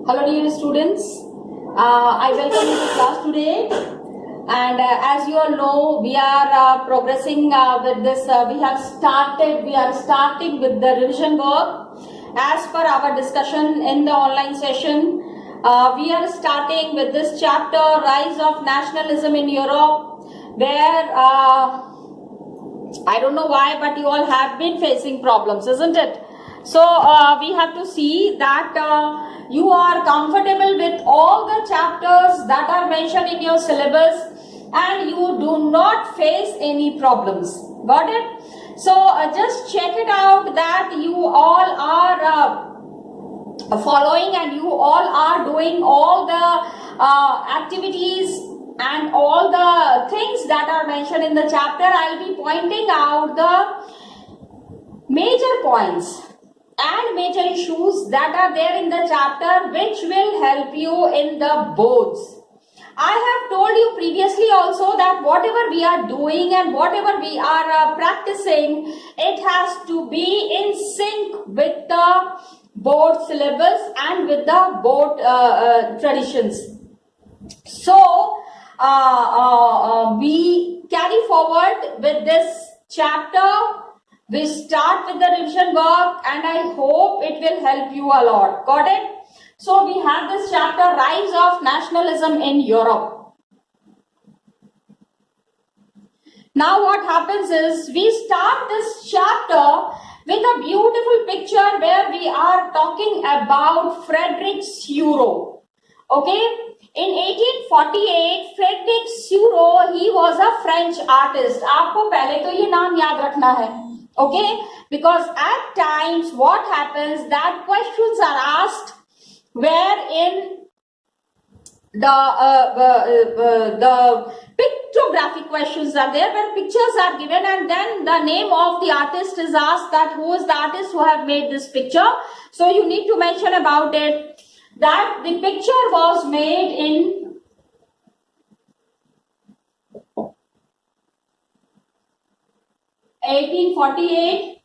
Hello dear students, I welcome you to class today, and as you all know, we are progressing with this. We are starting with the revision work as per our discussion in the online session. We are starting with this chapter, Rise of Nationalism in Europe, where I don't know why, but you all have been facing problems, isn't it? So we have to see that you are comfortable with all the chapters that are mentioned in your syllabus and you do not face any problems. Got it? So just check it out that you all are following and you all are doing all the activities and all the things that are mentioned in the chapter. I'll be pointing out the major points and major issues that are there in the chapter which will help you in the boards. I have told you previously also that whatever we are doing and whatever we are practicing, it has to be in sync with the board syllabus and with the board traditions. So we carry forward with this chapter. We start with the revision work and I hope it will help you a lot. Got it? So we have this chapter, Rise of Nationalism in Europe. Now what happens is we start this chapter with a beautiful picture where we are talking about Frederick Seurat. Okay? In 1848, Frederick Seurat, he was a French artist. आपको पहले तो ये नाम याद रखना है. Okay, because at times what happens that questions are asked wherein the pictographic questions are there where pictures are given and then the name of the artist is asked that who is the artist who have made this picture. So you need to mention about it that the picture was made in 1848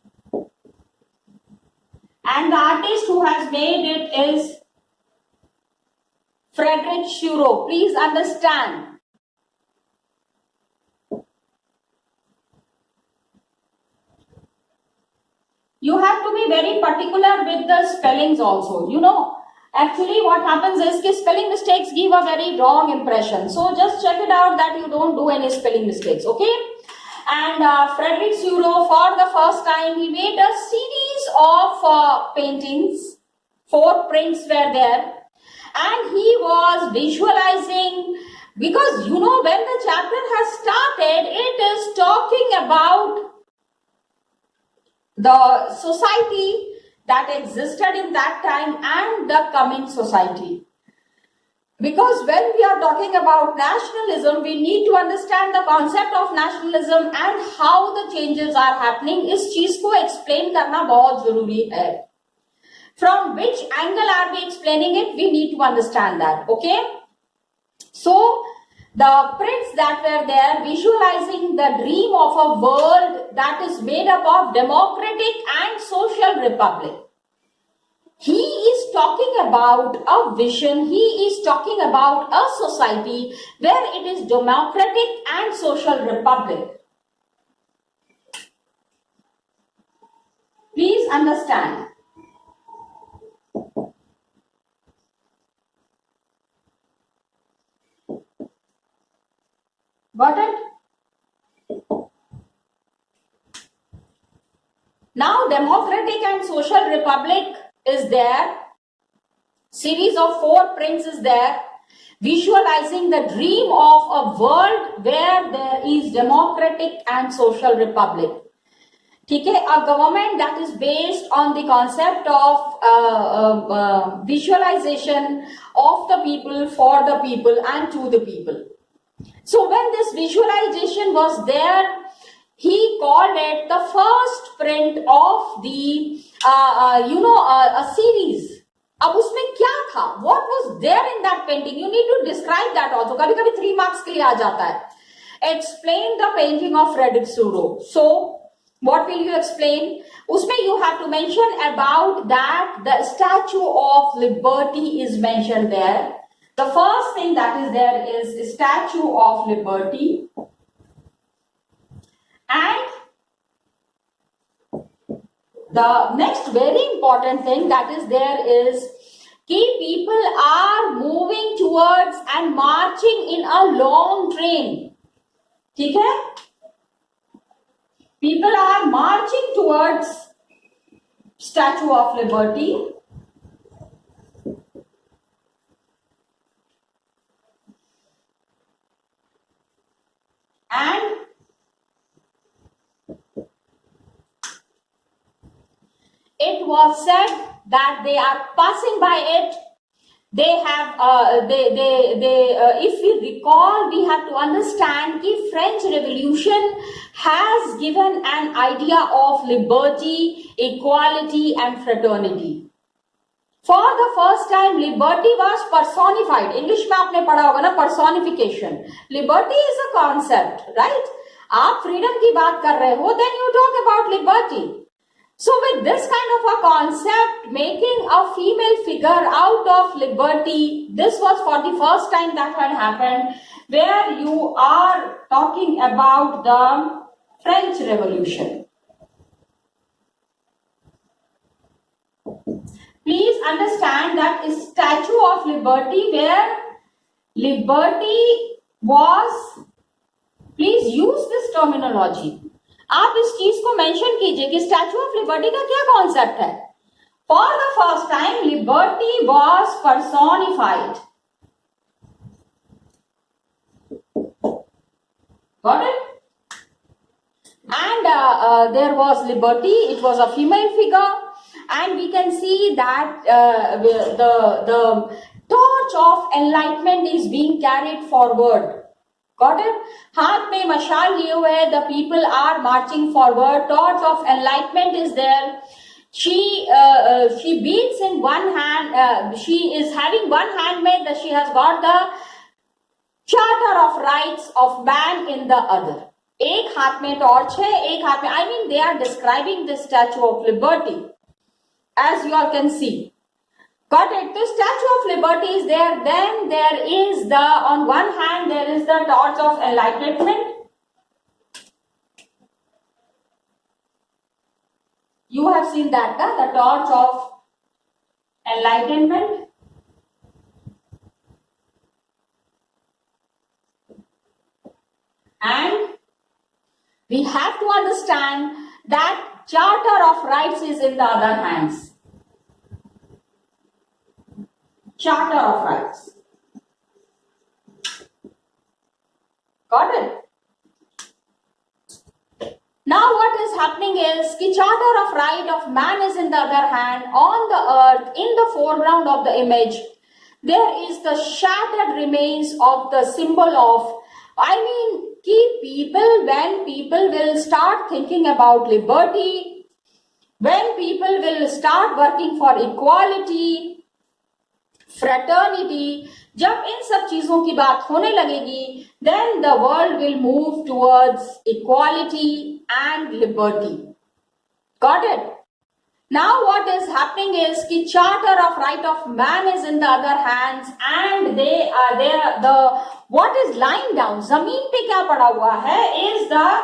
and the artist who has made it is Frederick Seurat. Please understand. You have to be very particular with the spellings also. You know, actually what happens is that spelling mistakes give a very wrong impression. So just check it out that you don't do any spelling mistakes. Okay? And Frederick Seurat, for the first time, he made a series of paintings. 4 prints were there. And he was visualizing, because you know when the chapter has started, it is talking about the society that existed in that time and the coming society. Because when we are talking about nationalism, we need to understand the concept of nationalism and how the changes are happening. इस चीज को explain करना बहुत जरूरी है. From which angle are we explaining it? We need to understand that. Okay. So the prints that were there visualizing the dream of a world that is made up of democratic and social republic. He is talking about a vision, he is talking about a society where it is democratic and social republic. Please understand. Got it? Now democratic and social republic is there, series of 4 prints is there, visualizing the dream of a world where there is democratic and social republic. ठीक है, a government that is based on the concept of visualization of the people, for the people and to the people. So when this visualization was there, he called it the first print of the a series. अब उसमें क्या था? What was there in that painting? You need to describe that also. कभी कभी 3 marks के लिए आ जाता है. Explain the painting of Frederick Seurat. So What will you explain? Usme you have to mention about that the Statue of Liberty is mentioned there. The first thing that is there is Statue of Liberty, and the next very important thing that is there is key people are moving towards and marching in a long train. ठीक है? People are marching towards Statue of Liberty. And it was said that they are passing by it. They have, if we recall, we have to understand that French Revolution has given an idea of liberty, equality, and fraternity. For the first time, liberty was personified. English में आपने पढ़ा होगा ना, personification. Liberty is a concept, right? आप freedom की बात कर रहे हो, then you talk about liberty. So with this kind of a concept, making a female figure out of liberty, this was for the first time that had happened, where you are talking about the French Revolution. Please understand that is Statue of Liberty, where liberty was, please use this terminology. आप इस चीज को mention कीजिए कि statue of liberty का क्या concept है. For the first time liberty was personified. Got it? And there was liberty. It was a female figure, and we can see that the torch of enlightenment is being carried forward. Got it? हाथ में मशाल लिए हुए, the people are marching forward. Torch of enlightenment is there. She beats in one hand. She is having one hand made that she has got the Charter of Rights of Man in the other. एक हाथ में torch है, एक हाथ में. I mean, they are describing the Statue of Liberty, as you all can see. Got it? The Statue of Liberty is there. Then there is the, on one hand, there is the torch of enlightenment. You have seen that, the torch of enlightenment. And we have to understand that Charter of Rights is in the other hands. Charter of Rights. Got it? Now what is happening is the Charter of Right of Man is in the other hand. On the earth, in the foreground of the image, there is the shattered remains of the symbol of, I mean, when people will start thinking about liberty, when people will start working for equality, fraternity, जब इन सब चीजों की बात होने लगेगी, then the world will move towards equality and liberty. Got it? Now what is happening is the Charter of Right of Man is in the other hands, and they are there. The what is lying down, जमीन पे क्या पड़ा हुआ है, is the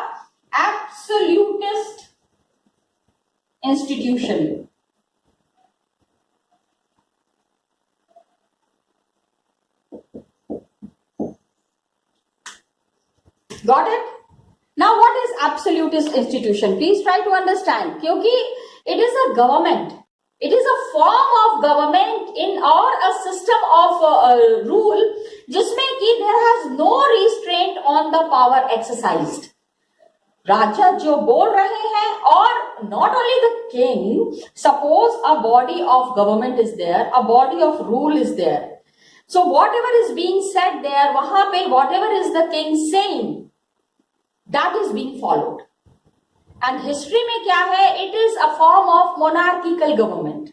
absolutist institution. Got it? Now what is absolutist institution? Please try to understand. क्योंकि it is a government. It is a form of government in or a system of rule जिसमें कि there has no restraint on the power exercised. राजा जो बोल रहे हैं, और not only the king, suppose a body of government is there, a body of rule is there. So whatever is being said there, वहां पे whatever is the king saying, that is being followed. And history में क्या है? It is a form of monarchical government.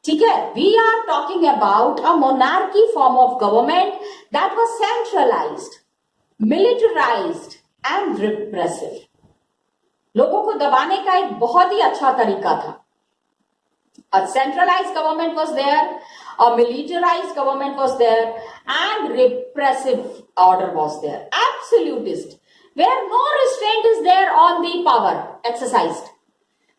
ठीक है? We are talking about a monarchy form of government that was centralized, militarized, and repressive. लोगों को दबाने का एक बहुत ही अच्छा तरीका था. A centralized government was there, a militarized government was there, and repressive order was there. Absolutist, where no restraint is there on the power exercised.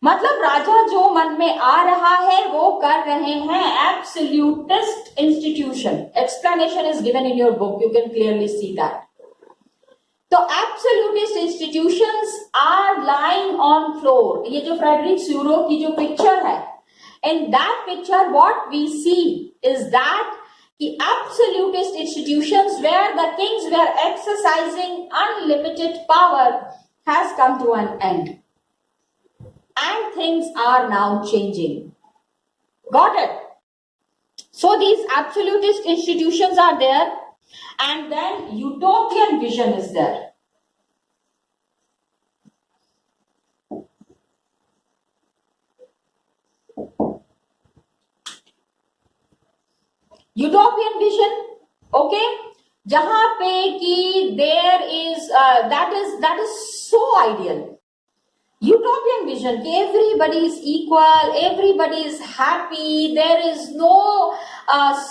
मतलब राजा जो मन में आ रहा है वो कर रहे हैं. Absolutist institution. Explanation is given in your book. You can clearly see that. तो absolutist institutions are lying on floor. ये जो फ्रेडरिक स्यूरो की जो पिक्चर है, in that picture what we see is that the absolutist institutions where the kings were exercising unlimited power has come to an end. And things are now changing. Got it? So these absolutist institutions are there, and then utopian vision is there. Utopian vision, okay, जहां पे कि there is that is so ideal. Utopian vision, everybody is equal, everybody is happy, there is no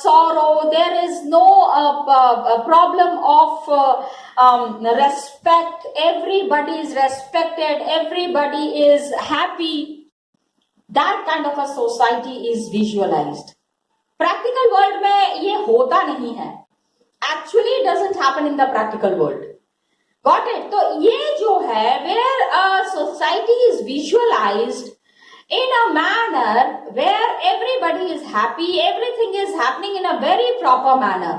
sorrow, there is no problem of respect, everybody is respected, everybody is happy. That kind of a society is visualized. Practical world में ये होता नहीं है. Actually it doesn't happen in the practical world. Got it? तो ये जो है where a society is visualized in a manner where everybody is happy, everything is happening in a very proper manner.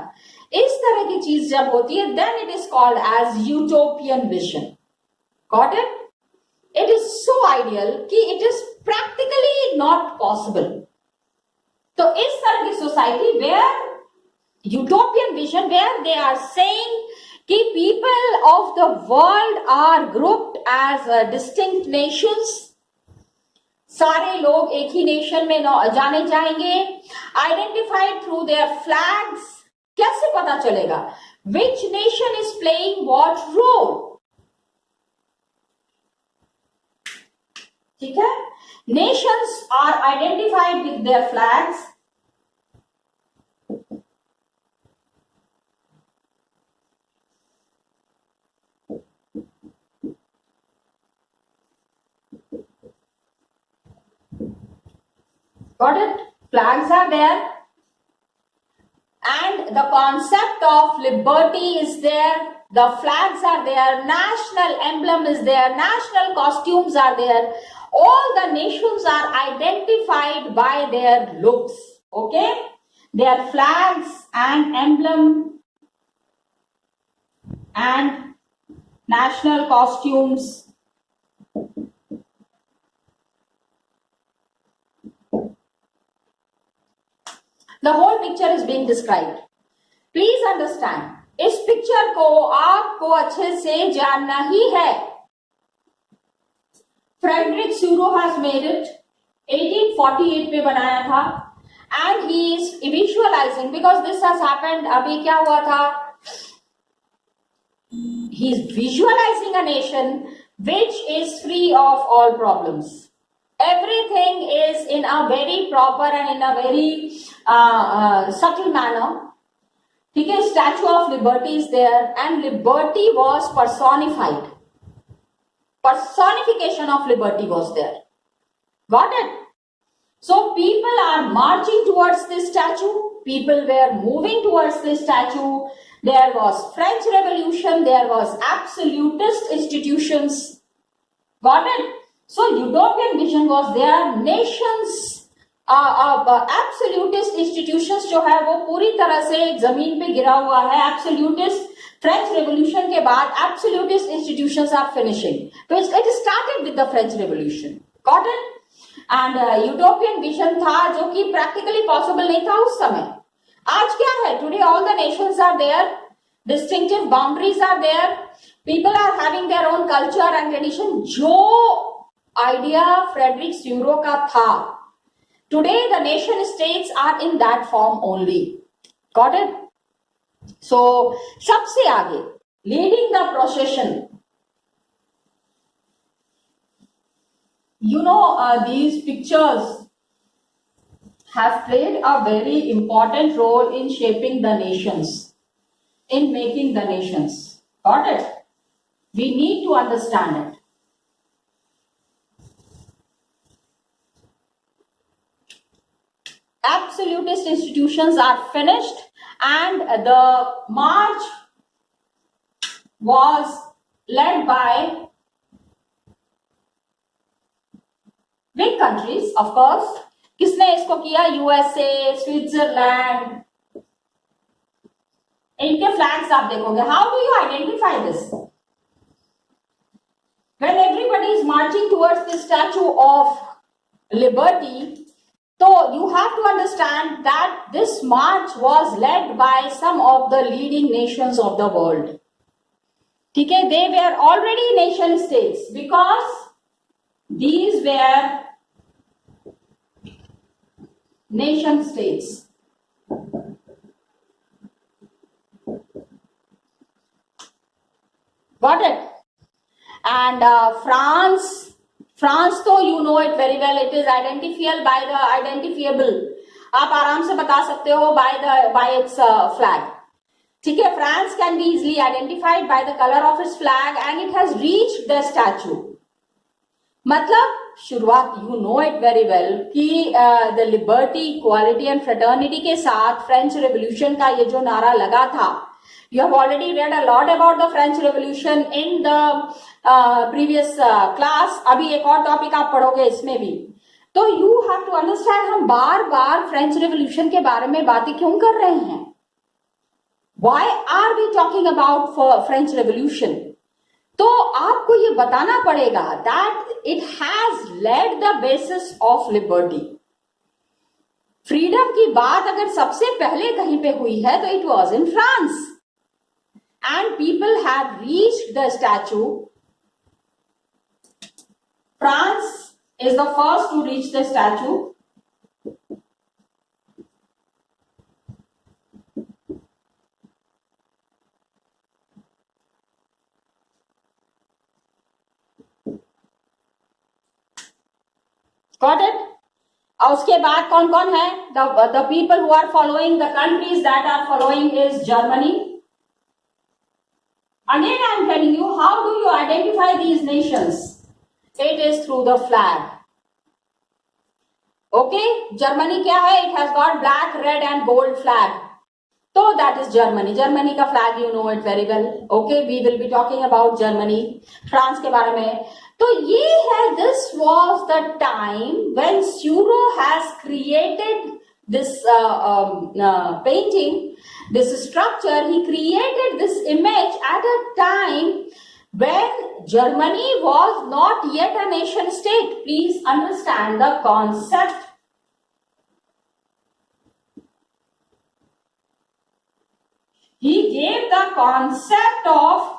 इस तरह की चीज जब होती है, then it is called as utopian vision. Got it? It is so ideal कि it is practically not possible. तो इस तरह की society where utopian vision, where they are saying कि people of the world are grouped as distinct nations, सारे लोग एक ही nation में जाने जाएंगे, identified through their flags. कैसे पता चलेगा which nation is playing what role? ठीक है? Nations are identified with their flags. Got it? Flags are there. And the concept of liberty is there. The flags are there. National emblem is there. National costumes are there. All the nations are identified by their looks. Okay? Their flags and emblem and national costumes. The whole picture is being described. Please understand, इस picture को आपको अच्छे से जानना ही है. Frederic Sorrieu has made it. 1848 में बनाया था. And he is visualizing, because this has happened. अभी क्या हुआ था? He is visualizing a nation which is free of all problems. Everything is in a very proper and in a very subtle manner. ठीक है? Statue of Liberty is there, and liberty was personified. Personification of liberty was there. Got it? So people are marching towards this statue. People were moving towards this statue. There was French Revolution. There was absolutist institutions. Got it? So utopian vision was there. Nations, absolutist institutions जो है वो पूरी तरह से जमीन पे गिरा हुआ है. Absolutist French Revolution के बाद absolutist institutions are finishing. So it started with the French Revolution. Got it? And utopian vision था जो कि practically possible नहीं था उस समय. आज क्या है? Today all the nations are there. Distinctive boundaries are there. People are having their own culture and tradition. जो आइडिया फ्रेडरिक स्यूरो का था, today the nation states are in that form only. Got it? So सबसे आगे leading the procession, these pictures have played a very important role in shaping the nations, in making the nations. Got it? We need to understand it. Absolutist institutions are finished, and the march was led by big countries, of course. किसने इसको किया? USA, Switzerland. इनके flags आप देखोगे. How do you identify this? When everybody is marching towards the Statue of Liberty, so you have to understand that this march was led by some of the leading nations of the world. Okay, they were already nation states because these were nation states. Got it? And France, तो you know it very well. It is identifiable by the identifiable. आप आराम से बता सकते हो by its flag. ठीक है, France can be easily identified by the color of its flag and it has reached the statue. मतलब शुरुआत, you know it very well कि the liberty, equality and fraternity के साथ फ्रेंच रेवोल्यूशन का ये जो नारा लगा था. You have already read a lot about the French Revolution in the previous class. अभी एक और टॉपिक आप पढ़ोगे इसमें भी. तो you have to understand हम बार बार फ्रेंच रेवोल्यूशन के बारे में बातें क्यों कर रहे हैं? Why are we talking about French Revolution? तो आपको ये बताना पड़ेगा that it has laid the basis of liberty. Freedom की बात अगर सबसे पहले कहीं पे हुई है तो it was in France. And people have reached the statue. France is the first to reach the statue. Got it? और उसके बाद कौन कौन है? The people who are following, the countries that are following is Germany. Again, I am telling you, how do you identify these nations? It is through the flag. Okay, Germany क्या है? It has got black, red and gold flag. So that is Germany. Germany का flag you know it very well. Okay, we will be talking about Germany. France के बारे में. तो ये है, this was the time when Seurat has created this painting, this structure. He created this image at a time when Germany was not yet a nation state. Please understand the concept. He gave the concept of,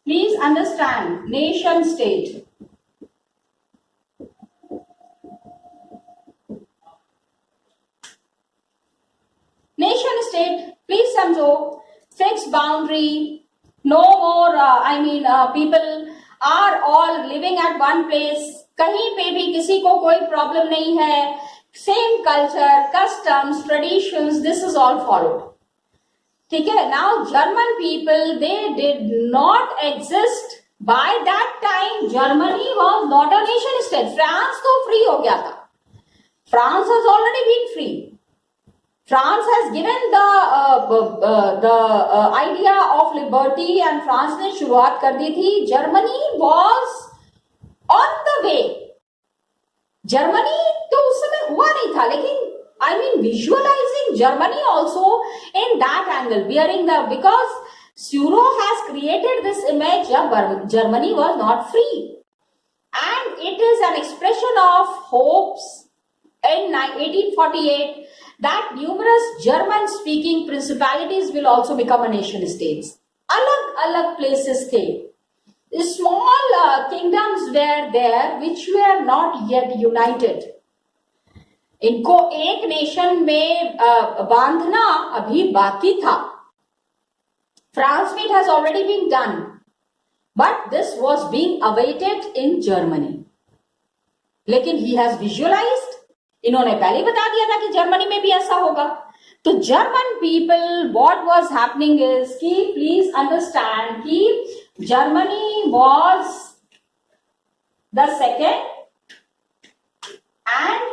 please understand, nation state. Nation state, please समझो, fixed boundary, no more, people are all living at one place, कहीं पे भी किसी को कोई problem नहीं है, same culture, customs, traditions, this is all followed. ठीक है? Now German people, they did not exist by that time. Germany was not a nation state. France तो free हो गया था. France has already been free. France has given the idea of liberty and France ने शुरुआत कर दी थी. Germany was on the way. Germany तो उस समय हुआ नहीं था, लेकिन visualizing Germany also in that angle, because Seurat has created this image of Germany was not free, and it is an expression of hopes in 1848 that numerous German-speaking principalities will also become a nation states. अलग-अलग places थे. Small kingdoms were there which were not yet united. इनको एक nation में बांधना अभी बाकी था. France में it has already been done. but this was being awaited in Germany. लेकिन he has visualized, इन्होंने पहले ही बता दिया था कि जर्मनी में भी ऐसा होगा. तो German people, what was happening is कि please understand कि Germany was the second and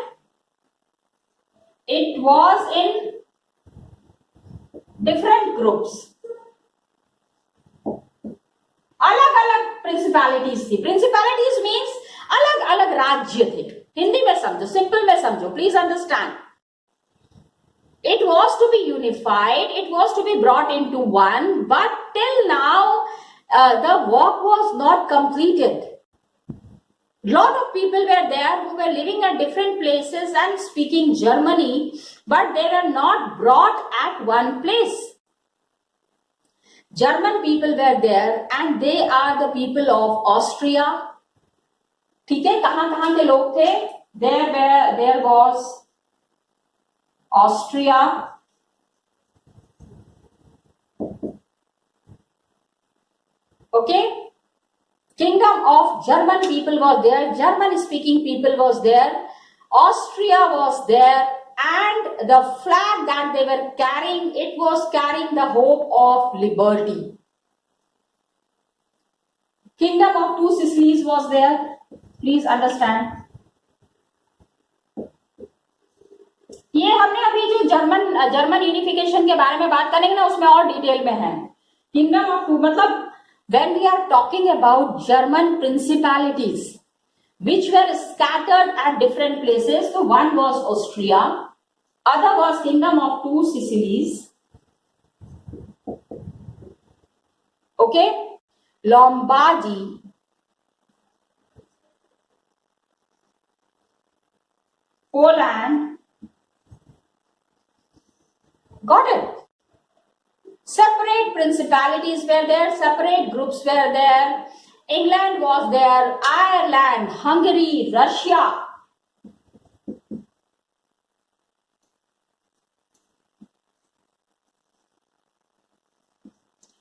it was in different groups. अलग अलग प्रिंसिपैलिटीज थी. प्रिंसिपैलिटीज मीन्स अलग अलग राज्य थे. हिंदी में समझो, सिंपल में समझो, please understand. It was to be unified, it was to be brought into one, but till now the work was not completed. Lot of people were there who were living at different places and speaking Germany, but they were not brought at one place. German people were there and they are the people of Austria. ठीक है, कहां कहां के लोग थे? There was Austria, okay. Kingdom of German people was there, German speaking people was there, Austria was there, and the flag that they were carrying, it was carrying the hope of liberty. Kingdom of Two Sicilies was there, please understand. ये हमने अभी जो German unification के बारे में बात करेंगे ना, उसमें और डिटेल में है. किंगडम ऑफ टू मतलब when we are talking about German principalities which were scattered at different places, so one was Austria, other was Kingdom of Two Sicilies, okay, Lombardy, Poland, got it? Separate principalities were there, separate groups were there. England was there, Ireland, Hungary, Russia.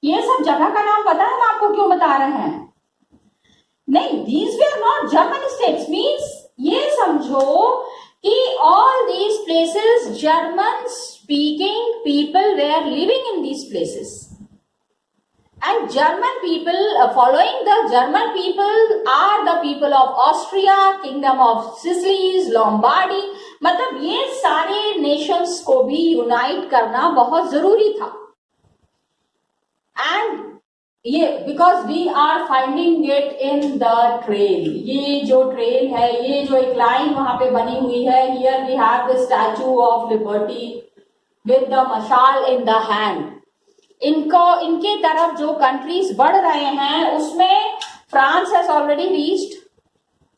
ये सब जगह का नाम पता है, हम आपको क्यों बता रहे हैं? नहीं, these were not German states. Means ये समझो कि all these places German speaking people were living in these places, and German people following the German people are the people of Austria, Kingdom of Sicilies, Lombardy. मतलब ये सारे nations को भी unite करना बहुत जरूरी था. And ये because we are finding it in the trail. ये जो ट्रेल है, ये जो एक लाइन वहां पे बनी हुई है, here we have the statue of liberty with the मशाल in the hand. इनके तरफ जो कंट्रीज बढ़ रहे हैं उसमें France has already reached,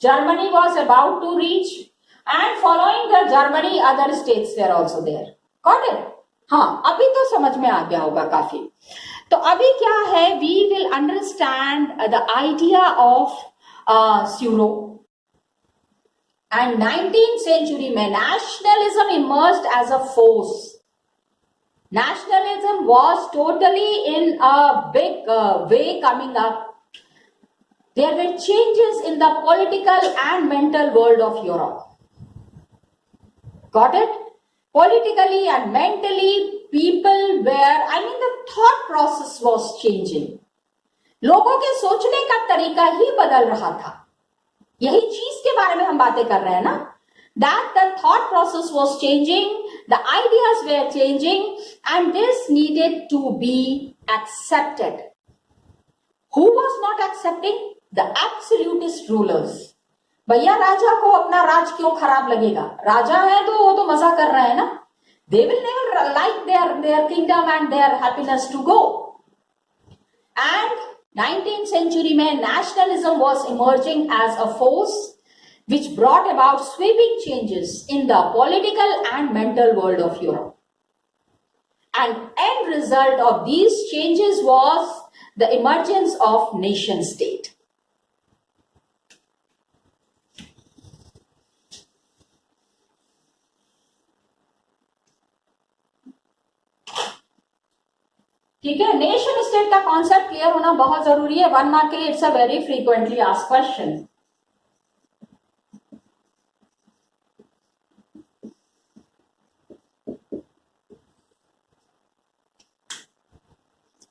Germany was about to reach, and following the Germany other states were also there. Got it? हाँ, अभी तो समझ में आ गया होगा काफी. तो अभी क्या है, we will understand the idea of Suro. And 19th century में nationalism emerged as a force. Nationalism was totally in a big way coming up. There were changes in the political and mental world of Europe. Got it? Politically and mentally, people were, the thought process was changing. लोगों के सोचने का तरीका ही बदल रहा था. यही चीज के बारे में हम बातें कर रहे हैं ना. That the thought process was changing, the ideas were changing, and this needed to be accepted. Who was not accepting? The absolutist rulers. भैया राजा को अपना राज क्यों खराब लगेगा? राजा है तो वो तो मजा कर रहे हैं ना. They will never like their kingdom and their happiness to go. And 19th century में nationalism was emerging as a force which brought about sweeping changes in the political and mental world of Europe. And end result of these changes was the emergence of nation state. ठीक है, nation state का concept clear होना बहुत जरूरी है, 1 mark के लिए it's a very frequently asked question.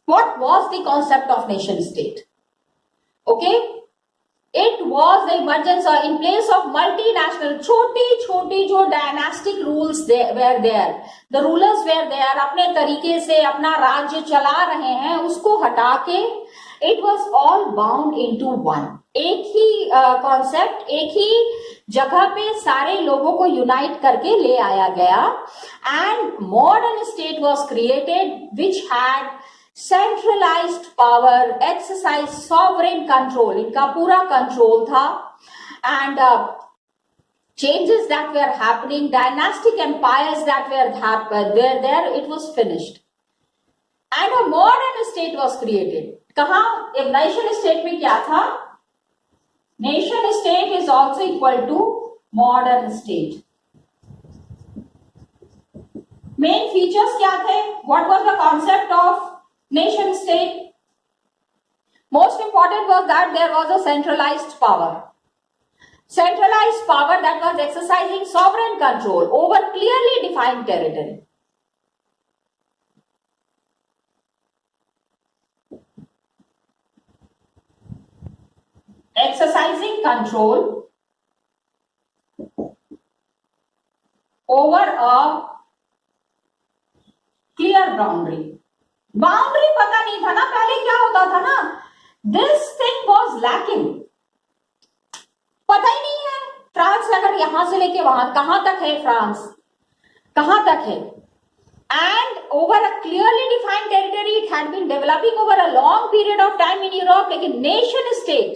What was the concept of nation state? Okay, it was the emergence in place of multinational छोटी जो dynastic rules were there, the rulers were there, अपने तरीके से अपना राज्य चला रहे हैं, उसको हटा के it was all bound into one, एक ही कॉन्सेप्ट, एक ही जगह पे सारे लोगों को यूनाइट करके ले आया गया, and modern state was created which had centralised power, exercise sovereign control, इनका पूरा कंट्रोल था, and changes that were happening, dynastic empires that were there, it was finished and a modern state was created. कहा एक nation state में क्या था? Nation state is also equal to modern state. Main features क्या थे? What was the concept of nation state? Most important was that there was a centralized power that was exercising sovereign control over clearly defined territory. Exercising control over a clear boundary. Boundary पता नहीं था ना, पहले क्या होता था ना, this thing was lacking, पता ही नहीं है फ्रांस अगर यहां से लेके वहां कहां तक है, फ्रांस कहां तक है, and over a clearly defined territory it had been developing over a long period of time in Europe, लेकिन nation state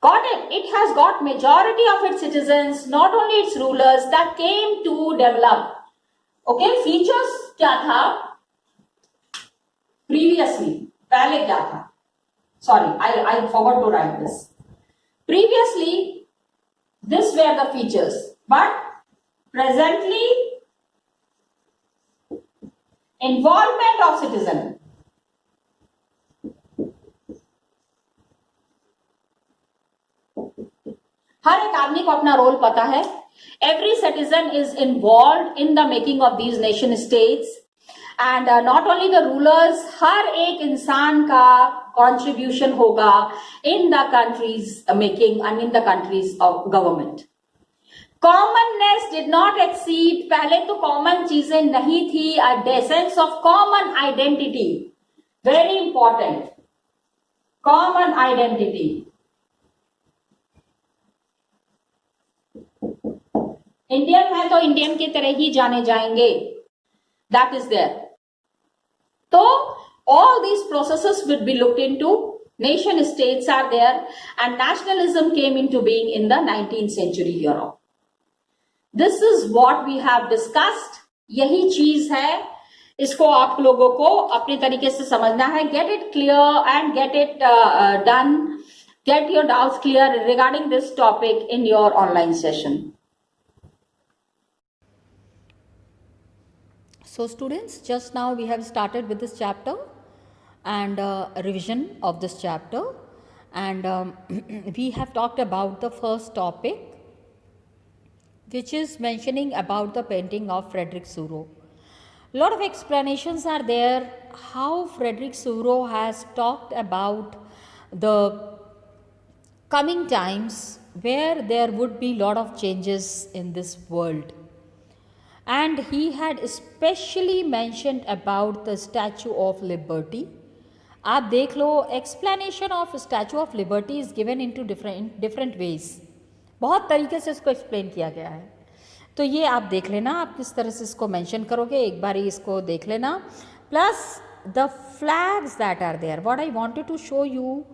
got it has got majority of its citizens, not only its rulers, that came to develop. Okay, features क्या था previously, पहले क्या था? Sorry, I forgot to write this. Previously, this were the features, but presently, involvement of citizen. हर एक आदमी को अपना role पता है. Every citizen is involved in the making of these nation states. And not only the rulers, हर एक इंसान का contribution होगा in the country's making and in the country's of government. Commonness did not exceed, पहले तो common चीजें नहीं थी, a sense of common identity, very important, common identity. Indian है तो इंडियन की तरह ही जाने जाएंगे, that is there. So all these processes will be looked into. Nation states are there and nationalism came into being in the 19th century Europe. This is what we have discussed. यही चीज है, इसको आप लोगों को अपने तरीके से समझना है. Get it clear and get it done. Get your doubts clear regarding this topic in your online session. So students, just now we have started with this chapter and a revision of this chapter, and we have talked about the first topic, which is mentioning about the painting of Frederick Seurat. A lot of explanations are there how Frederick Seurat has talked about the coming times where there would be a lot of changes in this world. And he had especially mentioned about the Statue of Liberty. आप देख लो, explanation of Statue of Liberty is given into different ways. बहुत तरीके से इसको explain किया गया है, तो ये आप देख लेना, आप किस तरह से इसको mention करोगे, एक बारी इसको देख लेना. Plus the flags that are there, what I wanted to show you,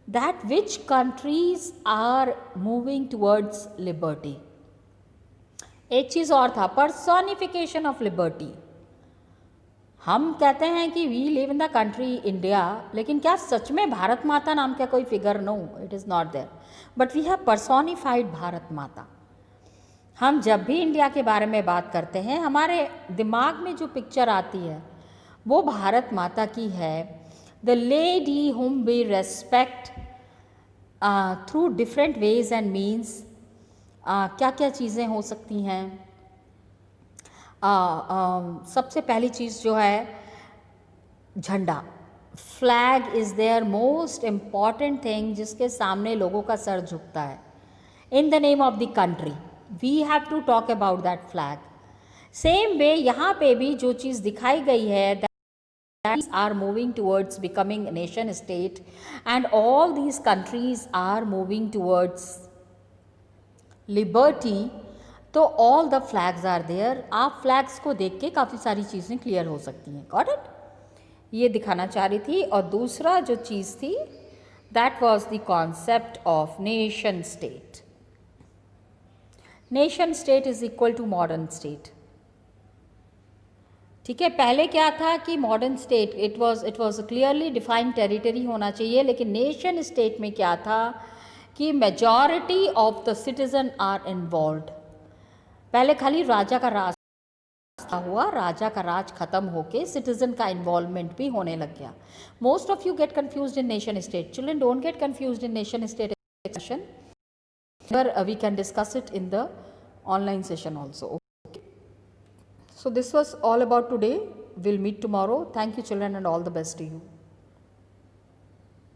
that which countries are moving towards liberty. एक चीज़ और था, पर्सोनिफिकेशन ऑफ लिबर्टी. हम कहते हैं कि we live in the country India, लेकिन क्या सच में भारत माता नाम का कोई figure? No, it is not there, but we have personified Bharat Mata. हम जब भी इंडिया के बारे में बात करते हैं, हमारे दिमाग में जो पिक्चर आती है वो भारत माता की है. The lady whom we respect through different ways and means. क्या क्या चीज़ें हो सकती हैं? सबसे पहली चीज़ जो है झंडा. Flag is there most important thing जिसके सामने लोगों का सर झुकता है. In the name of the country we have to talk about that flag. Same way यहाँ पे भी जो चीज़ दिखाई गई है that are moving towards becoming a nation state and all these countries are moving towards liberty. तो all the flags are there. आप flags को देख के काफ़ी सारी चीज़ें क्लियर हो सकती हैं. Got it? ये दिखाना चाह रही थी. और दूसरा जो चीज़ थी that was the concept of nation state. Nation state is equal to modern state. ठीक है. पहले क्या था कि modern state it was clearly defined territory होना चाहिए, लेकिन नेशन स्टेट में क्या था कि majority of the citizen are involved. पहले खाली राजा का राज हुआ, राजा का राज खत्म होके सिटीजन का इन्वॉल्वमेंट भी होने लग गया. Most of you get confused in nation state. Children don't get confused in nation state session. We can discuss it in the online session also. So this was all about today. We'll meet tomorrow. Thank you children and all the best to you.